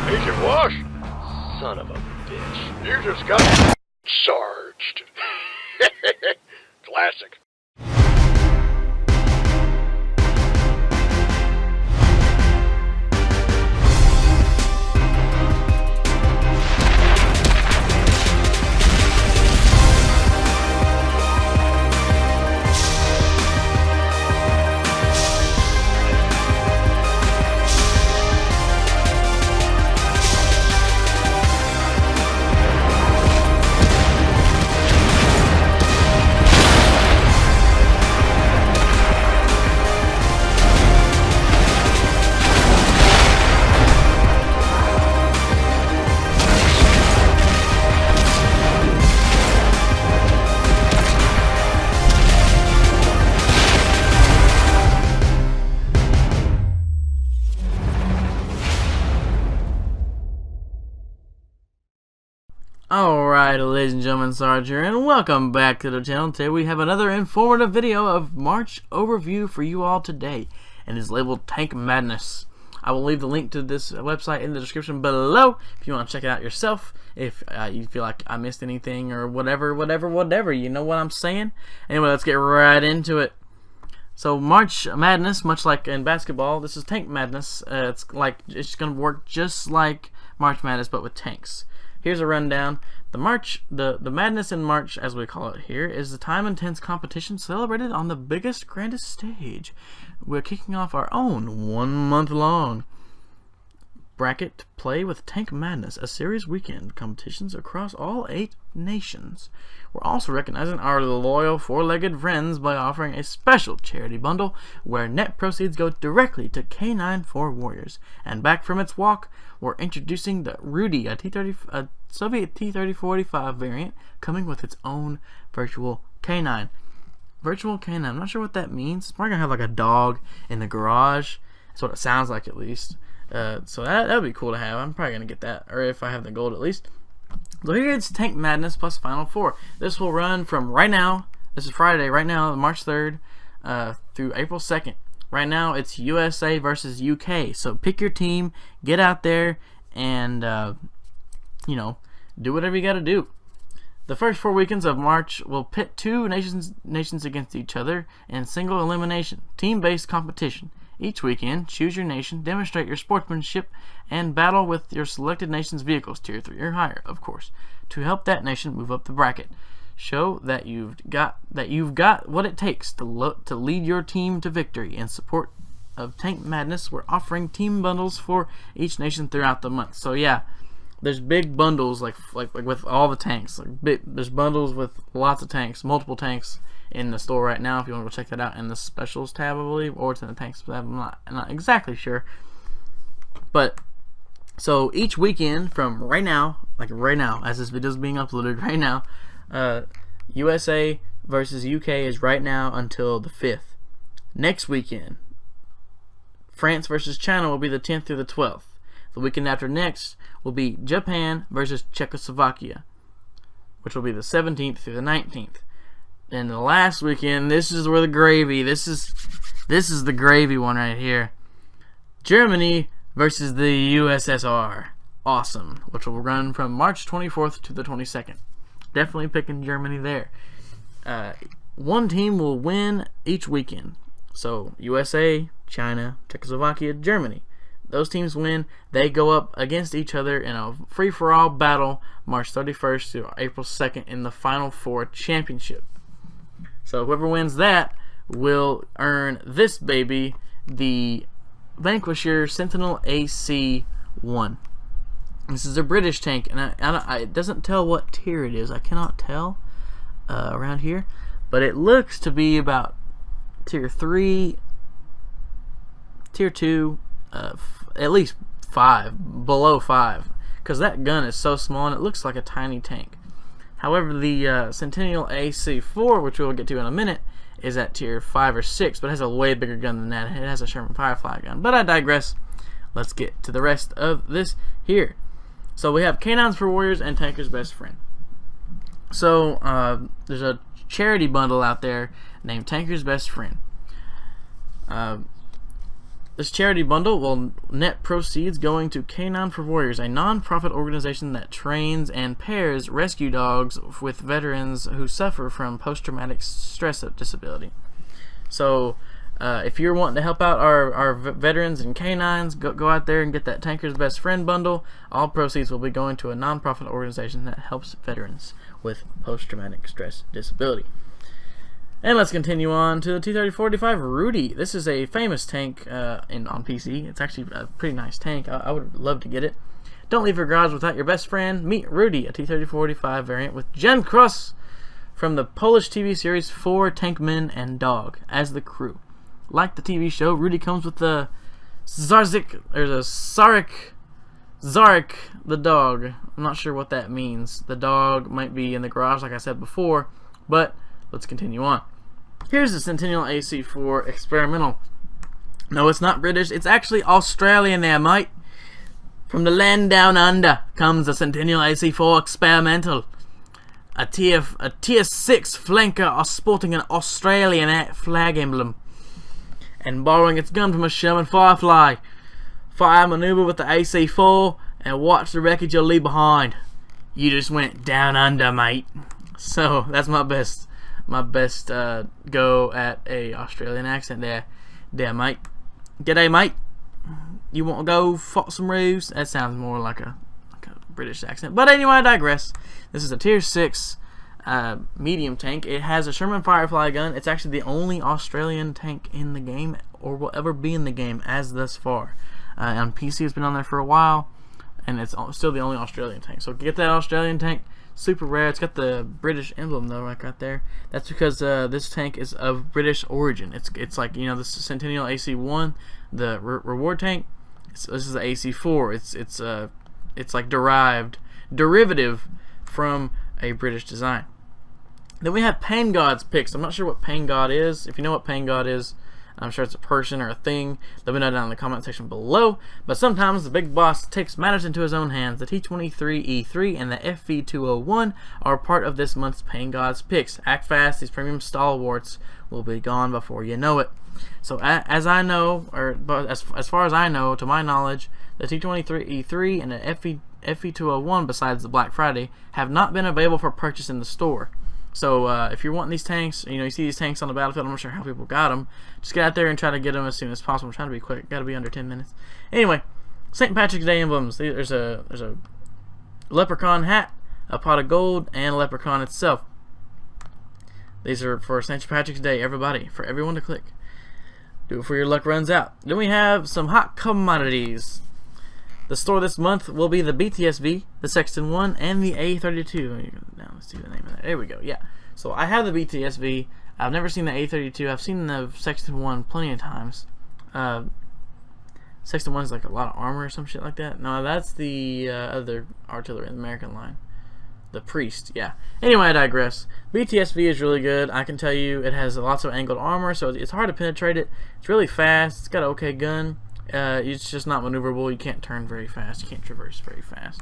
Agent Wash? Son of a bitch. You just got charged. Classic. Alright, ladies and gentlemen, Sarge here, and welcome back to the channel. Today we have another informative video of March overview for you all today, and it's labeled Tank Madness. I will leave the link to this website in the description below if you want to check it out yourself. If you feel like I missed anything or whatever, you know what I'm saying? Anyway, let's get right into it. So March Madness, much like in basketball, this is Tank Madness. It's going to work just like March Madness, but with tanks. Here's a rundown. The Madness in March, as we call it here, is the time-intense competition celebrated on the biggest, grandest stage. We're kicking off our own 1 month long bracket play with Tank Madness, a series weekend competitions across all 8 nations. We're also recognizing our loyal four-legged friends by offering a special charity bundle where net proceeds go directly to K9 Warriors. And back from its walk, we're introducing the Rudi, a Soviet T-30-45 variant, coming with its own virtual K9. Virtual K9, I'm not sure what that means. It's probably going to have like a dog in the garage. That's what it sounds like, at least. So that would be cool to have. I'm probably going to get that, or if I have the gold at least. So here it's Tank Madness plus Final Four. This will run from right now, this is Friday, right now, March 3rd, through April 2nd. Right now it's USA versus UK. So pick your team, get out there, and, you know, do whatever you got to do. The first 4 weekends of March will pit 2 nations against each other in single elimination, team-based competition. Each weekend, choose your nation, demonstrate your sportsmanship, and battle with your selected nation's vehicles, tier 3 or higher, of course, to help that nation move up the bracket. Show that you've got what it takes to lead your team to victory. In support of Tank Madness, we're offering team bundles for each nation throughout the month. So yeah, there's big bundles like with all the tanks. There's bundles with lots of tanks, multiple tanks in the store right now. If you want to go check that out in the specials tab, I believe, or it's in the tanks tab. I'm not exactly sure. But so each weekend from right now, as this video is being uploaded right now, USA versus UK is right now until the 5th. Next weekend, France versus China will be the 10th through the 12th. The weekend after next will be Japan versus Czechoslovakia, which will be the 17th through the 19th. And the last weekend, this is where the gravy. This is the gravy one right here. Germany versus the USSR. Awesome. Which will run from March 24th to the 22nd. Definitely picking Germany there. One team will win each weekend. So USA, China, Czechoslovakia, Germany. Those teams win. They go up against each other in a free-for-all battle March 31st to April 2nd in the Final Four Championship. So whoever wins that will earn this baby, the Vanquisher Sentinel AC 1. This is a British tank, and it doesn't tell what tier it is. I cannot tell around here, but it looks to be about tier 3, tier 2, at least 5, below 5, because that gun is so small and it looks like a tiny tank. However, the Centennial AC 4, which we'll get to in a minute, is at tier 5 or 6, but it has a way bigger gun than that. It has a Sherman Firefly gun. But I digress. Let's get to the rest of this here. So we have Canines for Warriors and Tanker's Best Friend. So there's a charity bundle out there named Tanker's Best Friend. This charity bundle will net proceeds going to Canine for Warriors, a non-profit organization that trains and pairs rescue dogs with veterans who suffer from post-traumatic stress disability. So, if you're wanting to help out our veterans and canines, go out there and get that Tanker's Best Friend bundle. All proceeds will be going to a non-profit organization that helps veterans with post-traumatic stress disability. And let's continue on to the T-3045 Rudi. This is a famous tank on PC. It's actually a pretty nice tank. I would love to get it. Don't leave your garage without your best friend. Meet Rudi, a T-3045 variant with Jen Cross from the Polish TV series 4 Tank Men and Dog as the crew. Like the TV show, Rudi comes with the Zarzik the dog. I'm not sure what that means. The dog might be in the garage, like I said before, but let's continue on. Here's the Centennial AC4 Experimental. No, it's not British. It's actually Australian there, mate. From the land down under comes the Centennial AC4 Experimental. A tier 6 flanker sporting an Australian flag emblem. And borrowing its gun from a Sherman Firefly. Fire maneuver with the AC4 and watch the wreckage you'll leave behind. You just went down under, mate. So, that's my best go at a Australian accent there mate. G'day, mate. You want to go fuck some roos? That sounds more like a British accent, but anyway, I digress. This is a tier 6 medium tank. It has a Sherman Firefly gun. It's actually the only Australian tank in the game, or will ever be in the game as thus far. On PC, it's been on there for a while, and it's still the only Australian tank. So get that Australian tank. Super rare. It's got the British emblem though, right there. That's because this tank is of British origin. It's like, you know, the Centennial AC1, the reward tank. This is the AC4. It's like derivative from a British design. Then we have Pain God's Pics. I'm not sure what Pain God is. If you know what Pain God is, I'm sure it's a person or a thing. Let me know down in the comment section below. But sometimes the big boss takes matters into his own hands. The T-23E3 and the FV201 are part of this month's Pain God's Pics. Act fast, these premium stalwarts will be gone before you know it. So as I know, or as far as I know, to my knowledge, the T-23E3 and the FV201, besides the Black Friday, have not been available for purchase in the store. So if you're wanting these tanks, you know, you see these tanks on the battlefield, I'm not sure how people got them. Just get out there and try to get them as soon as possible. I'm trying to be quick. Got to be under 10 minutes. Anyway, St. Patrick's Day emblems. There's a leprechaun hat, a pot of gold, and a leprechaun itself. These are for St. Patrick's Day, everybody, for everyone to click. Do it before your luck runs out. Then we have some hot commodities. The store this month will be the BTSV, the Sexton 1, and the A32. Let me go down, let's see the name of that. There we go, yeah. So I have the BTSV. I've never seen the A32. I've seen the Sexton 1 plenty of times. Sexton 1 is like a lot of armor or some shit like that. No, that's the other artillery in the American line. The Priest, yeah. Anyway, I digress. BTSV is really good. I can tell you it has lots of angled armor, so it's hard to penetrate it. It's really fast. It's got an okay gun. It's just not maneuverable. You can't turn very fast. You can't traverse very fast.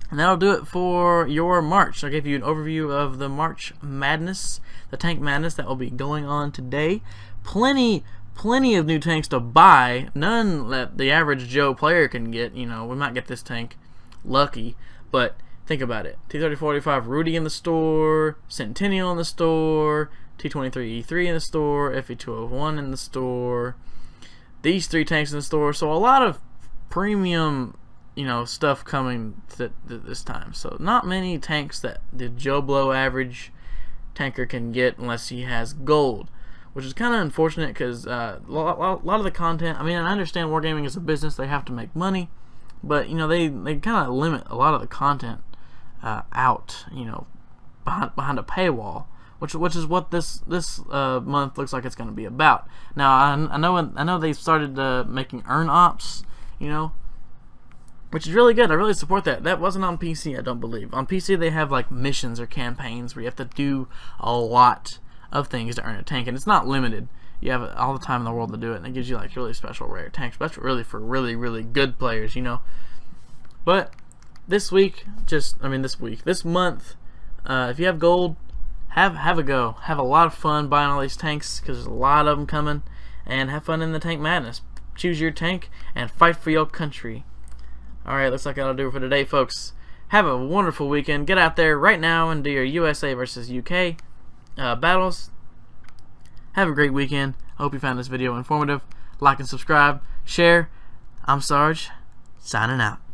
And that'll do it for your March. I'll give you an overview of the March Madness, the Tank Madness that will be going on today. Plenty of new tanks to buy. None that the average Joe player can get. You know, we might get this tank lucky, but think about it. T-3045 Rudi in the store, Centennial in the store, T-23E3 in the store, FV201 in the store. These 3 tanks in the store, so a lot of premium, you know, stuff coming this time. So not many tanks that the Joe Blow average tanker can get unless he has gold, which is kind of unfortunate because a lot of the content. I mean, I understand wargaming is a business; they have to make money, but you know they kind of limit a lot of the content out, you know, behind a paywall. Which is what this month looks like it's going to be about. Now I know they started making earn ops, you know, which is really good. I really support that. That wasn't on PC, I don't believe. On PC they have like missions or campaigns where you have to do a lot of things to earn a tank, and it's not limited. You have all the time in the world to do it, and it gives you like really special rare tanks. But that's really for really good players, you know. But this month, if you have gold, have a go. Have a lot of fun buying all these tanks because there's a lot of them coming, and have fun in the tank madness. Choose your tank and fight for your country. Alright, looks like that'll do it for today, folks. Have a wonderful weekend. Get out there right now and do your USA versus UK battles. Have a great weekend. I hope you found this video informative. Like and subscribe. Share. I'm Sarge, signing out.